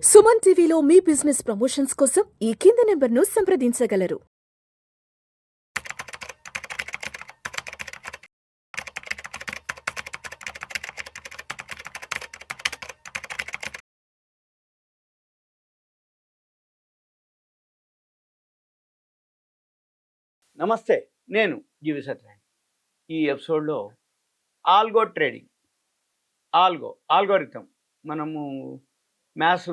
సుమన్ టీవీలో మీ business promotions కోసం ఈ కింది నెంబర్ను సంప్రదించగలరు. నమస్తే, నేను జీవి సత్యనారాయణ. ఈ ఎపిసోడ్లో ఆల్గో ట్రేడింగ్, ఆల్గోరిథం. మనము మ్యాథ్స్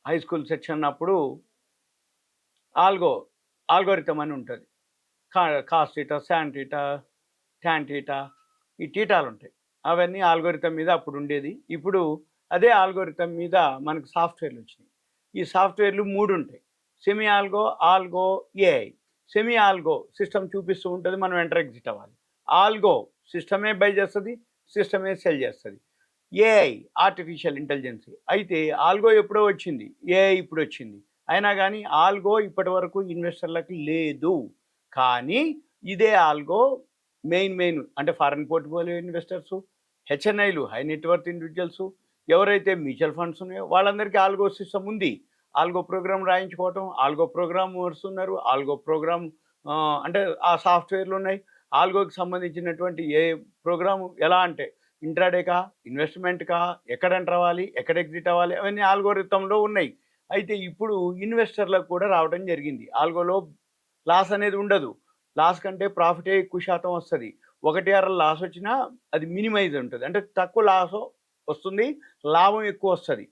హై స్కూల్ సెక్షన్ అప్పుడు ఆల్గోరిథం అని ఉంటుంది. Cos theta, San theta, tan theta, ఈ టీటాలు ఉంటాయి. అవన్నీ ఆల్గోరిథం మీద అప్పుడు ఉండేది. ఇప్పుడు అదే ఆల్గోరిథం మీద మనకు సాఫ్ట్వేర్లు వచ్చినాయి. ఈ సాఫ్ట్వేర్లు 3 ఉంటాయి: semi algo, AI. Semi algo system చూపిస్తూ ఉంటుంది, మనం ఎంటర్ ఎగ్జిట్ అవ్వాలి. ఆల్గో సిస్టమే బై చేస్తుంది, సిస్టమే సెల్ చేస్తుంది. AI artificial intelligence. అయితే ఆల్గో ఎప్పుడో వచ్చింది, ఏఐ ఇప్పుడు వచ్చింది. అయినా కానీ ఆల్గో ఇప్పటి వరకు ఇన్వెస్టర్లకి లేదు. కానీ ఇదే ఆల్గో మెయిన్ అంటే ఫారెన్ పోర్ట్ఫోలియో ఇన్వెస్టర్సు, హెచ్ఎన్ఐలు, హై నెట్వర్త్ ఇండివిజువల్స్, ఎవరైతే మ్యూచువల్ ఫండ్స్ ఉన్నాయో వాళ్ళందరికీ ఆల్గో సిస్టమ్ ఉంది. ఆల్గో ప్రోగ్రామ్ రాయించుకోవటం, ఆల్గో ప్రోగ్రామ్ వస్తున్నారు, ఆల్గో ప్రోగ్రామ్ అంటే ఆ సాఫ్ట్వేర్లు ఉన్నాయి. ఆల్గోకి సంబంధించినటువంటి ఏ ప్రోగ్రాము ఎలా అంటే ఇంట్రాడేకా, ఇన్వెస్ట్మెంట్కా, ఎక్కడ ఎంటర్ అవ్వాలి, ఎక్కడ ఎగ్జిట్ అవ్వాలి, అవన్నీ ఆల్గోరిథంలో ఉన్నాయి. అయితే ఇప్పుడు ఇన్వెస్టర్లకు కూడా రావడం జరిగింది. ఆల్గోలో లాస్ అనేది ఉండదు. లాస్ కంటే ప్రాఫిటే ఎక్కువ శాతం వస్తుంది. 1-6 లాస్ వచ్చినా అది మినిమైజ్ ఉంటుంది, అంటే తక్కువ లాస్ వస్తుంది, లాభం ఎక్కువ వస్తుంది.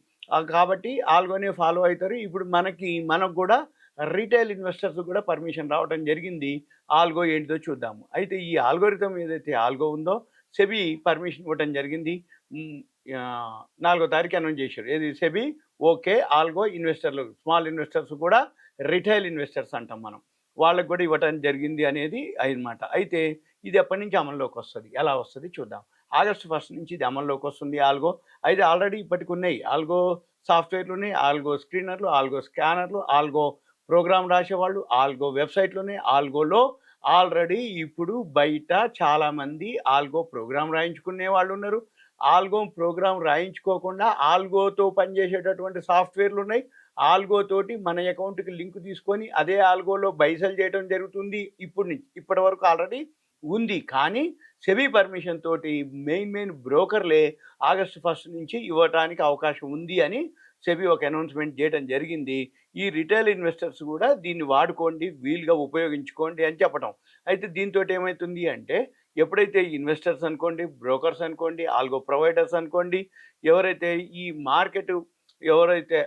కాబట్టి ఆల్గోనే ఫాలో అవుతారు. ఇప్పుడు మనకు కూడా రీటైల్ ఇన్వెస్టర్స్ కూడా పర్మిషన్ రావడం జరిగింది. ఆల్గో ఏంటిదో చూద్దాము. అయితే ఈ ఆల్గోరిథం ఏదైతే ఆల్గో ఉందో సెబీ పర్మిషన్ ఇవ్వడం జరిగింది. 4వ తారీఖు అనౌన్స్ చేశారు. ఏది సెబీ ఓకే ఆల్గో ఇన్వెస్టర్లు, స్మాల్ ఇన్వెస్టర్స్ కూడా రిటైల్ ఇన్వెస్టర్స్ అంటాం మనం, వాళ్ళకు కూడా ఇవ్వటం జరిగింది అనేది అన్నమాట. అయితే ఇది ఎప్పటి నుంచి అమల్లోకి వస్తుంది, ఎలా వస్తుంది చూద్దాం. ఆగస్టు 1 నుంచి ఇది అమల్లోకి వస్తుంది ఆల్గో. అయితే ఆల్రెడీ ఇప్పటికి ఉన్నాయి ఆల్గో సాఫ్ట్వేర్లు ఉన్నాయి, ఆల్గో స్క్రీనర్లు, ఆల్గో స్కానర్లు, ఆల్గో ప్రోగ్రామ్ రాసేవాళ్ళు, ఆల్గో వెబ్సైట్లు ఉన్నాయి. ఆల్గోలో ఆల్రెడీ ఇప్పుడు బయట చాలామంది ఆల్గో ప్రోగ్రామ్ రాయించుకునే వాళ్ళు ఉన్నారు. ఆల్గో ప్రోగ్రామ్ రాయించుకోకుండా ఆల్గోతో పనిచేసేటటువంటి సాఫ్ట్వేర్లు ఉన్నాయి. ఆల్గోతోటి మన అకౌంట్కి లింక్ తీసుకొని అదే ఆల్గోలో బైసెల్ చేయడం జరుగుతుంది. ఇప్పటి వరకు ఆల్రెడీ ఉంది. కానీ సెబీ పర్మిషన్ తోటి మెయిన్ బ్రోకర్లే ఆగస్టు 1 నుంచి ఇవ్వడానికి అవకాశం ఉంది అని సెబీ ఒక అనౌన్స్మెంట్ చేయడం జరిగింది. ఈ రిటైల్ ఇన్వెస్టర్స్ కూడా దీన్ని వాడుకోండి, వీలుగా ఉపయోగించుకోండి అని చెప్పడం. అయితే దీంతో ఏమవుతుంది అంటే ఎప్పుడైతే ఇన్వెస్టర్స్ అనుకోండి, బ్రోకర్స్ అనుకోండి, ఆల్గో ప్రొవైడర్స్ అనుకోండి, ఎవరైతే ఈ మార్కెట్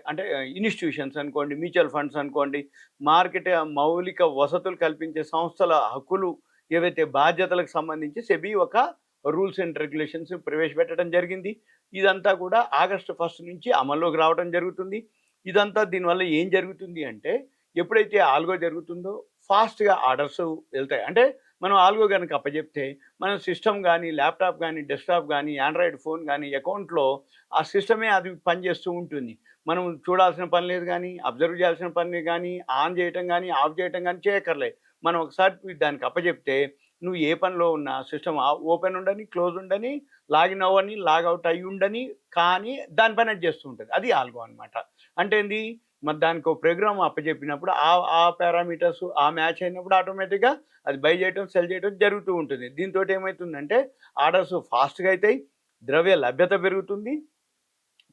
అంటే ఇన్స్టిట్యూషన్స్ అనుకోండి, మ్యూచువల్ ఫండ్స్ అనుకోండి, మార్కెట్ మౌలిక వసతులు కల్పించే సంస్థల హక్కులు ఏవైతే బాధ్యతలకు సంబంధించి సెబీ ఒక రూల్స్ అండ్ రెగ్యులేషన్స్ ప్రవేశపెట్టడం జరిగింది. ఇదంతా కూడా ఆగస్టు 1 నుంచి అమల్లోకి రావడం జరుగుతుంది. ఇదంతా దీనివల్ల ఏం జరుగుతుంది అంటే ఎప్పుడైతే ఆల్గో జరుగుతుందో ఫాస్ట్గా ఆర్డర్స్ వెళ్తాయి. అంటే మనం ఆల్గో కనుక అప్పచెప్తే మన సిస్టమ్ కానీ, ల్యాప్టాప్ కానీ, డెస్క్టాప్ కానీ, ఆండ్రాయిడ్ ఫోన్ కానీ అకౌంట్లో ఆ సిస్టమే అది పనిచేస్తూ ఉంటుంది. మనం చూడాల్సిన పని లేదు కానీ, అబ్జర్వ్ చేయాల్సిన పని కానీ, ఆన్ చేయటం కానీ, ఆఫ్ చేయటం కానీ చేయక్కర్లేదు. మనం ఒకసారి దానికి అప్పచెప్తే నువ్వు ఏ పనిలో ఉన్నా సిస్టమ్ ఓపెన్ ఉండని, క్లోజ్ ఉండని, లాగిన్ అవ్వని, లాగౌట్ అయ్యి ఉండని, కానీ దాని పని అది చేస్తూ ఉంటుంది. అది ఆల్గో అనమాట. అంటే ఏంది, మరి దానికి ఒక ప్రోగ్రామ్ అప్పచెప్పినప్పుడు ఆ పారామీటర్స్ ఆ మ్యాచ్ అయినప్పుడు ఆటోమేటిక్గా అది బై చేయటం, సెల్ చేయటం జరుగుతూ ఉంటుంది. దీంతో ఏమవుతుందంటే ఆర్డర్స్ ఫాస్ట్గా అవుతాయి, ద్రవ్య లభ్యత పెరుగుతుంది.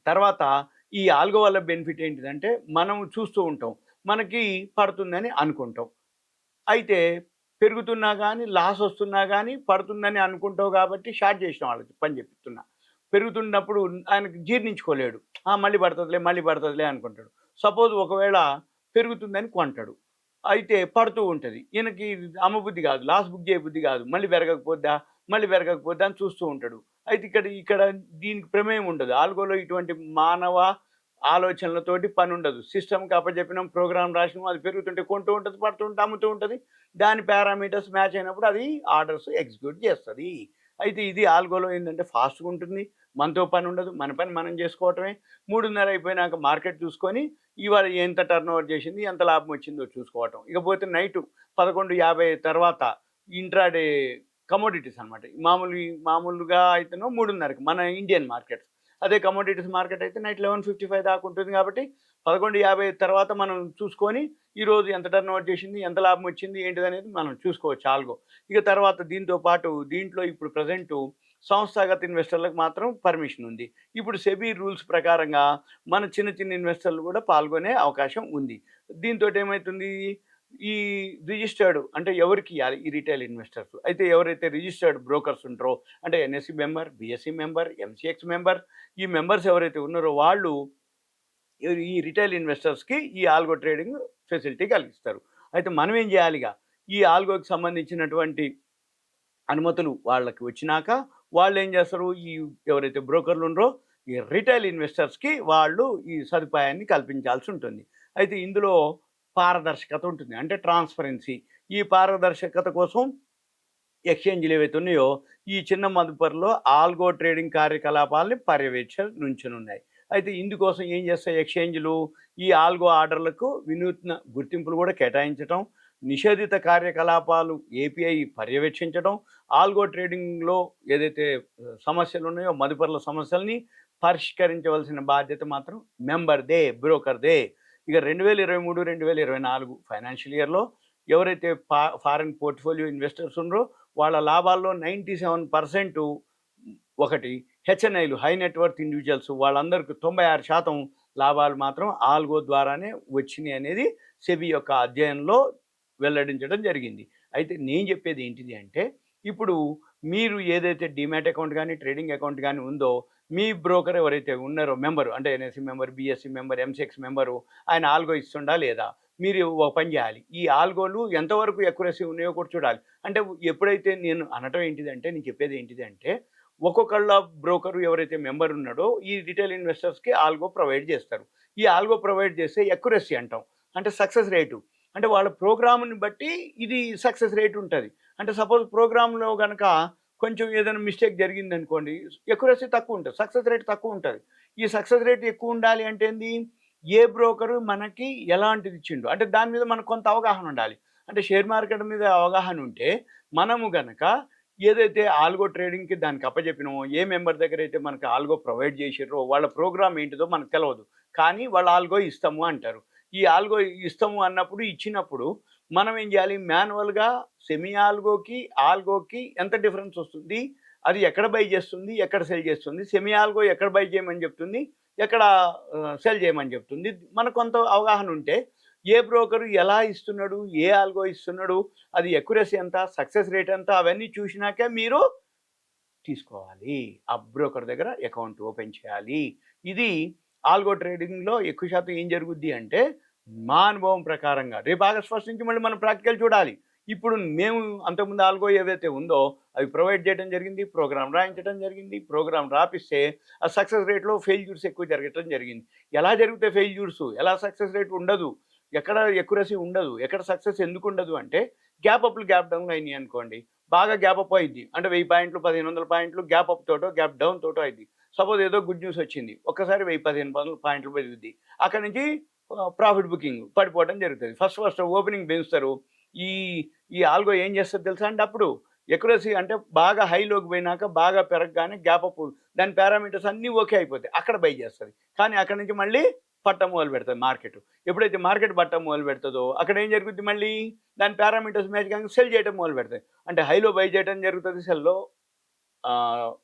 తర్వాత ఈ ఆల్గో వల్ల బెనిఫిట్ ఏంటిదంటే మనం చూస్తూ ఉంటాం, మనకి పడుతుందని అనుకుంటాం. అయితే పెరుగుతున్నా కానీ, లాస్ వస్తున్నా కానీ పడుతుందని అనుకుంటావు కాబట్టి షార్ట్ చేసిన వాళ్ళకి పని చెప్తున్నా. పెరుగుతున్నప్పుడు ఆయనకి జీర్ణించుకోలేడు, మళ్ళీ పడుతుందిలే అనుకుంటాడు. సపోజ్ ఒకవేళ పెరుగుతుందని కొంటాడు, అయితే పడుతూ ఉంటుంది. ఈయనకి అమ్మబుద్ధి కాదు, లాస్ బుక్ చేయబుద్ధి కాదు, మళ్ళీ పెరగకపోద్దా అని చూస్తూ ఉంటాడు. అయితే ఇక్కడ దీనికి ప్రమేయం ఉండదు. ఆల్గోలో ఇటువంటి మానవ ఆలోచనలతోటి పని ఉండదు. సిస్టమ్కి అప్పచెప్పినాం, ప్రోగ్రామ్ రాసినాం, అది పెరుగుతుంటే కొంటూ ఉంటుంది, పడుతుంటే అమ్ముతూ ఉంటుంది. దాని పారామీటర్స్ మ్యాచ్ అయినప్పుడు అది ఆర్డర్స్ ఎగ్జిక్యూట్ చేస్తుంది. అయితే ఇది ఆల్గోలో ఏంటంటే ఫాస్ట్గా ఉంటుంది, మనతో పని ఉండదు, మన పని మనం చేసుకోవటమే. 3:30 అయిపోయినాక మార్కెట్ చూసుకొని ఇవాళ ఎంత టర్న్ చేసింది, ఎంత లాభం వచ్చిందో చూసుకోవటం. ఇకపోతే నైటు 11:50 తర్వాత ఇంట్రాడే కమోడిటీస్ అనమాట. మామూలుగా అయితేనో 3:30కి మన ఇండియన్ మార్కెట్స్. అదే కమోడిటీస్ మార్కెట్ అయితే నైట్ 11:55 దాకా ఉంటుంది. కాబట్టి 11:50 తర్వాత మనం చూసుకొని ఈరోజు ఎంత టర్నోవర్ చేసింది, ఎంత లాభం వచ్చింది, ఏంటిదనేది మనం చూసుకోవచ్చు ఆల్గో. ఇక తర్వాత దీంతో పాటు దీంట్లో ఇప్పుడు ప్రెజెంటు సంస్థాగత ఇన్వెస్టర్లకు మాత్రం పర్మిషన్ ఉంది. ఇప్పుడు సెబీ రూల్స్ ప్రకారంగా మన చిన్న చిన్న ఇన్వెస్టర్లు కూడా పాల్గొనే అవకాశం ఉంది. దీంతోటేమైతుంది, ఈ రిజిస్టర్డ్ అంటే ఎవరికి ఇయ్యాలి ఈ రిటైల్ ఇన్వెస్టర్స్? అయితే ఎవరైతే రిజిస్టర్డ్ బ్రోకర్స్ ఉంటారో అంటే NSE member, BSE member, MCX member, ఈ మెంబర్స్ ఎవరైతే ఉన్నారో వాళ్ళు ఈ రిటైల్ ఇన్వెస్టర్స్కి ఈ ఆల్గో ట్రేడింగ్ ఫెసిలిటీ కలిగిస్తారు. అయితే మనం ఏం చేయాలిగా, ఈ ఆల్గోకి సంబంధించినటువంటి అనుమతులు వాళ్ళకి వచ్చినాక వాళ్ళు ఏం చేస్తారు, ఈ ఎవరైతే బ్రోకర్లు ఉన్నారో ఈ రిటైల్ ఇన్వెస్టర్స్కి వాళ్ళు ఈ సదుపాయాన్ని కల్పించాల్సి ఉంటుంది. అయితే ఇందులో పారదర్శకత ఉంటుంది, అంటే ట్రాన్స్పరెన్సీ. ఈ పారదర్శకత కోసం ఎక్స్చేంజ్లు ఏవైతే ఉన్నాయో ఈ చిన్న మదుపర్లో ఆల్గో ట్రేడింగ్ కార్యకలాపాలని పర్యవేక్షించనున్నాయి. అయితే ఇందుకోసం ఏం చేస్తాయి ఎక్స్చేంజ్లు, ఈ ఆల్గో ఆర్డర్లకు వినూత్న గుర్తింపులు కూడా కేటాయించడం, నిషేధిత కార్యకలాపాలు ఏపీఐ పర్యవేక్షించడం, ఆల్గో ట్రేడింగ్లో ఏదైతే సమస్యలు ఉన్నాయో మదుపర్ల సమస్యల్ని పరిష్కరించవలసిన బాధ్యత మాత్రం మెంబర్దే, బ్రోకర్దే. ఇక 2023, 2024 ఫైనాన్షియల్ ఇయర్లో ఎవరైతే ఫారిన్ పోర్ట్ఫోలియో ఇన్వెస్టర్స్ ఉన్నారో వాళ్ళ లాభాల్లో 97% ఒకటి హెచ్ఎన్ఐలు, హై నెట్వర్త్ ఇండివిజువల్స్, వాళ్ళందరికీ 96% లాభాలు మాత్రం ఆల్గో ద్వారానే వచ్చినాయి అనేది సెబీ యొక్క అధ్యయనంలో వెల్లడించడం జరిగింది. అయితే నేను చెప్పేది ఏంటిది అంటే, ఇప్పుడు మీరు ఏదైతే డిమాట్ అకౌంట్ కానీ ట్రేడింగ్ అకౌంట్ కానీ ఉందో మీ బ్రోకర్ ఎవరైతే ఉన్నారో మెంబరు, అంటే NSE member, BSE member, MCX member, ఆయన ఆల్గో ఇస్తుండా లేదా? మీరు ఒక పని చేయాలి, ఈ ఆల్గోలు ఎంతవరకు ఎక్యురసీ ఉన్నాయో కూడా చూడాలి. అంటే ఎప్పుడైతే నేను అనటం ఏంటిదంటే, నేను చెప్పేది ఏంటిది అంటే, ఒక్కొక్కళ్ళ బ్రోకరు ఎవరైతే మెంబర్ ఉన్నాడో ఈ రిటైల్ ఇన్వెస్టర్స్కి ఆల్గో ప్రొవైడ్ చేస్తారు. ఈ ఆల్గో ప్రొవైడ్ చేస్తే ఎక్యురసీ అంటాం, అంటే సక్సెస్ రేటు. అంటే వాళ్ళ ప్రోగ్రామ్ని బట్టి ఇది సక్సెస్ రేట్ ఉంటుంది. అంటే సపోజ్ ప్రోగ్రాంలో కనుక కొంచెం ఏదైనా మిస్టేక్ జరిగింది అనుకోండి, ఎక్యురసీ తక్కువ ఉంటుంది, సక్సెస్ రేట్ తక్కువ ఉంటుంది. ఈ సక్సెస్ రేట్ ఎక్కువ ఉండాలి అంటే ఏంది, ఏ బ్రోకరు మనకి ఎలాంటిది ఇచ్చిండు అంటే దాని మీద మనకు కొంత అవగాహన ఉండాలి. అంటే షేర్ మార్కెట్ మీద అవగాహన ఉంటే మనము గనక ఏదైతే ఆల్గో ట్రేడింగ్కి దానికి అప్పచెప్పినామో, ఏ మెంబర్ దగ్గర అయితే మనకు ఆల్గో ప్రొవైడ్ చేసిర్రో వాళ్ళ ప్రోగ్రామ్ ఏంటిదో మనకు తెలియదు, కానీ వాళ్ళు ఆల్గో ఇస్తాము అంటారు. ఈ ఆల్గో ఇస్తాము అన్నప్పుడు, ఇచ్చినప్పుడు మనం ఏం చేయాలి, మాన్యువల్గా సెమీ ఆల్గోకి ఆల్గోకి ఎంత డిఫరెన్స్ వస్తుంది, అది ఎక్కడ బై చేస్తుంది, ఎక్కడ సెల్ చేస్తుంది, సెమీ ఆల్గో ఎక్కడ బై చేయమని చెప్తుంది, ఎక్కడ సెల్ చేయమని చెప్తుంది, మనకు కొంత అవగాహన ఉంటే ఏ బ్రోకరు ఎలా ఇస్తున్నాడు, ఏ ఆల్గో ఇస్తున్నాడు, అది ఎక్యురసీ ఎంత, సక్సెస్ రేట్ ఎంత, అవన్నీ చూసినాకే మీరు తీసుకోవాలి, ఆ బ్రోకర్ దగ్గర అకౌంట్ ఓపెన్ చేయాలి. ఇది ఆల్గో ట్రేడింగ్లో ఎక్కువ శాతం ఏం జరుగుద్ది అంటే, మా అనుభవం ప్రకారంగా రేపు ఆగస్ట్ 1 నుంచి మళ్ళీ మనం ప్రాక్టికల్ చూడాలి. ఇప్పుడు మేము అంతకుముందు ఆల్గో ఏదైతే ఉందో అవి ప్రొవైడ్ చేయడం జరిగింది, ప్రోగ్రామ్ రాయించడం జరిగింది, ప్రోగ్రామ్ రాపిస్తే ఆ సక్సెస్ రేట్లో ఫెయిల్యూర్స్ ఎక్కువ జరగటం జరిగింది. ఎలా జరుగుతాయి ఫెయిల్యూర్స్, ఎలా సక్సెస్ రేట్ ఉండదు, ఎక్కడ ఎక్యురసీ ఉండదు, ఎక్కడ సక్సెస్ ఎందుకు ఉండదు అంటే, గ్యాప్ అప్లు గ్యాప్ డౌన్లు అయినాయి అనుకోండి, బాగా గ్యాప్ అప్ అయింది అంటే 1000 పాయింట్లు 1500 పాయింట్లు గ్యాప్ అప్ తోటో గ్యాప్ డౌన్ తోటో అయింది. సపోజ్ ఏదో గుడ్ న్యూస్ వచ్చింది, ఒక్కసారి 1000-1500 పాయింట్లు పెరుగుద్ది, అక్కడి నుంచి ప్రాఫిట్ బుకింగ్ పడిపోవడం జరుగుతుంది. ఫస్ట్ ఓపెనింగ్ పెంచుతారు. ఈ ఈ ఆల్గో ఏం చేస్తుంది తెలుసా అంటే, అప్పుడు ఎక్యురసీ అంటే బాగా హైలోకి పోయినాక బాగా పెరగగానే గ్యాప్ అప్ దాని పారామీటర్స్ అన్నీ ఓకే అయిపోతాయి, అక్కడ బై చేస్తుంది. కానీ అక్కడ నుంచి మళ్ళీ పట్టం మొదలు పెడుతుంది మార్కెట్. ఎప్పుడైతే మార్కెట్ పట్టం మొదలు పెడుతుందో అక్కడ ఏం జరుగుతుంది, మళ్ళీ దాని పారామీటర్స్ మ్యాచ్ కానీ సెల్ చేయడం మొదలు పెడతాయి. అంటే హైలో బై చేయడం జరుగుతుంది, సెల్లో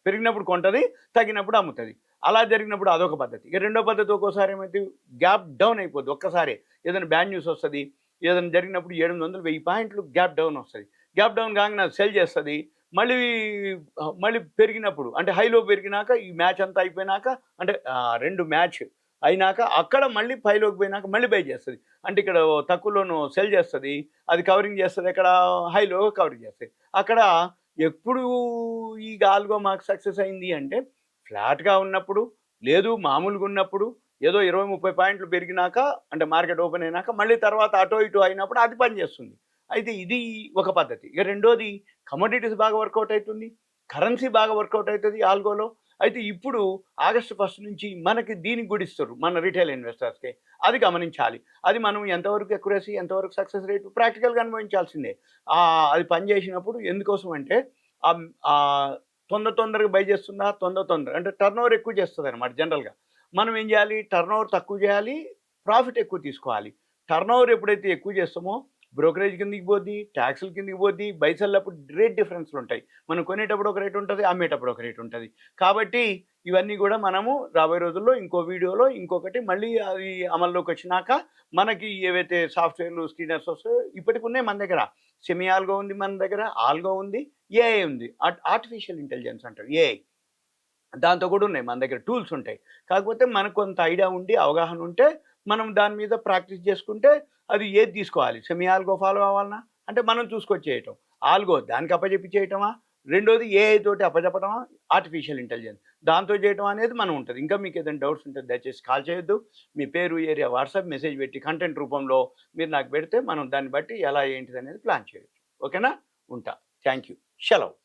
పెరిగినప్పుడు కొంటది, తగ్గినప్పుడు అమ్ముతుంది. అలా జరిగినప్పుడు అదొక పద్ధతి. ఇక రెండో పద్ధతి ఒక్కోసారి ఏమైతే గ్యాప్ డౌన్ అయిపోద్ది, ఒక్కసారి ఏదైనా బ్యాడ్ న్యూస్ వస్తుంది, ఏదైనా జరిగినప్పుడు 700-1000 పాయింట్లు గ్యాప్ డౌన్ వస్తుంది. గ్యాప్ డౌన్ కాగానే సెల్ చేస్తుంది. మళ్ళీ పెరిగినప్పుడు అంటే హైలో పెరిగినాక ఈ మ్యాచ్ అంతా అయిపోయినాక, అంటే 2 మ్యాచ్ అయినాక అక్కడ మళ్ళీ పైలోకి పోయినాక మళ్ళీ బై చేస్తుంది. అంటే ఇక్కడ తక్కువలోనూ సెల్ చేస్తుంది, అది కవరింగ్ చేస్తుంది, ఇక్కడ హైలో కవరింగ్ చేస్తుంది. అక్కడ ఎప్పుడు ఈ ఆల్గో మాకు సక్సెస్ అయింది అంటే, ఫ్లాట్గా ఉన్నప్పుడు, లేదు మామూలుగా ఉన్నప్పుడు, ఏదో 20-30 పాయింట్లు పెరిగినాక అంటే మార్కెట్ ఓపెన్ అయినాక మళ్ళీ తర్వాత అటో ఇటో అయినప్పుడు అది పనిచేస్తుంది. అయితే ఇది ఒక పద్ధతి. ఇక రెండోది కమోడిటీస్ బాగా వర్కౌట్ అవుతుంది, కరెన్సీ బాగా వర్కౌట్ అవుతుంది ఆల్గోలో. అయితే ఇప్పుడు ఆగస్టు 1 నుంచి మనకి దీనికి గుడిస్తారు మన రిటైల్ ఇన్వెస్టర్స్కి, అది గమనించాలి. అది మనం ఎంతవరకు ఎక్యురసీ, ఎంతవరకు సక్సెస్ రేటు ప్రాక్టికల్గా అనుభవించాల్సిందే. అది పనిచేసినప్పుడు ఎందుకోసం అంటే తొందరగా బై చేస్తుందా, తొందర అంటే టర్న్ ఓవర్ ఎక్కువ చేస్తుంది అనమాట. జనరల్గా మనం ఏం చేయాలి, టర్న్ ఓవర్ తక్కువ చేయాలి, ప్రాఫిట్ ఎక్కువ తీసుకోవాలి. టర్నోవర్ ఎప్పుడైతే ఎక్కువ చేస్తామో బ్రోకరేజ్ కిందకి పోద్ది, ట్యాక్సుల కిందకి పోద్ది, బయసల్లప్పుడు రేట్ డిఫరెన్స్లు ఉంటాయి. మనం కొనేటప్పుడు ఒక రేట్ ఉంటుంది, అమ్మేటప్పుడు ఒక రేట్ ఉంటుంది. కాబట్టి ఇవన్నీ కూడా మనము రాబోయే రోజుల్లో ఇంకో వీడియోలో ఇంకొకటి మళ్ళీ అది అమల్లోకి వచ్చినాక మనకి ఏవైతే సాఫ్ట్వేర్లు స్క్రీనర్స్ వస్తాయో ఇప్పటికి ఉన్నాయి మన దగ్గర. సెమీ ఆల్గో ఉంది మన దగ్గర, ఆల్గో ఉంది, ఏఐ ఉంది. ఆర్టిఫిషియల్ ఇంటెలిజెన్స్ అంటారు ఏఐ. దాంతో కూడా ఉన్నాయి మన దగ్గర టూల్స్ ఉంటాయి. కాకపోతే మనకు కొంత ఐడియా ఉండి అవగాహన ఉంటే మనం దాని మీద ప్రాక్టీస్ చేసుకుంటే అది ఏది తీసుకోవాలి. సెమీ ఆల్గో ఫాలో అవ్వాలన్నా అంటే మనం చూసుకొచ్చి చేయటం, ఆల్గో దానికి అప్పచెప్పి చేయటమా, రెండోది ఏఐ తోటి అప్పచెప్పటమా, ఆర్టిఫిషియల్ ఇంటెలిజెన్స్ దాంతో చేయటం అనేది మనం ఉంటుంది. ఇంకా మీకు ఏదైనా డౌట్స్ ఉంటే దయచేసి కాల్ చేయొద్దు. మీ పేరు, ఏరియా, వాట్సాప్ మెసేజ్ పెట్టి కంటెంట్ రూపంలో మీరు నాకు పెడితే మనం దాన్ని బట్టి ఎలా ఏంటిది అనేది ప్లాన్ చేయొచ్చు. ఓకేనా? ఉంటా. Thank you. సెలవు.